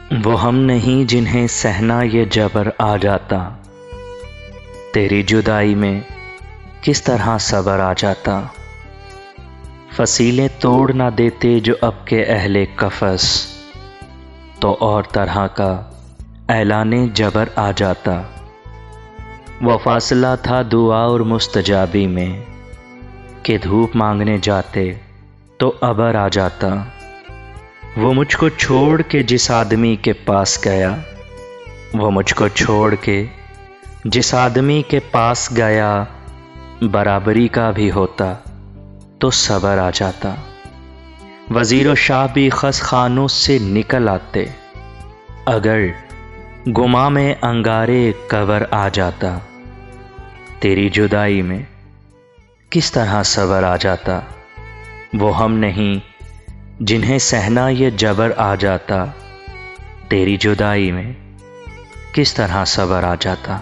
वो हम नहीं जिन्हें सहना ये जबर आ जाता, तेरी जुदाई में किस तरह सबर आ जाता। फसीलें तोड़ ना देते जो अब के अहले कफस, तो और तरह का ऐलाने जबर आ जाता। वो फासला था दुआ और मुस्तजाबी में कि धूप मांगने जाते तो अबर आ जाता। वो मुझको छोड़ के जिस आदमी के पास गया, वो मुझको छोड़ के जिस आदमी के पास गया, बराबरी का भी होता तो सबर आ जाता। वज़ीर व शाह भी खस खानों से निकल आते, अगर गुमा में अंगारे कबर आ जाता। तेरी जुदाई में किस तरह सबर आ जाता। वो हम नहीं जिन्हें सहना ये जबर आ जाता, तेरी जुदाई में किस तरह सबर आ जाता।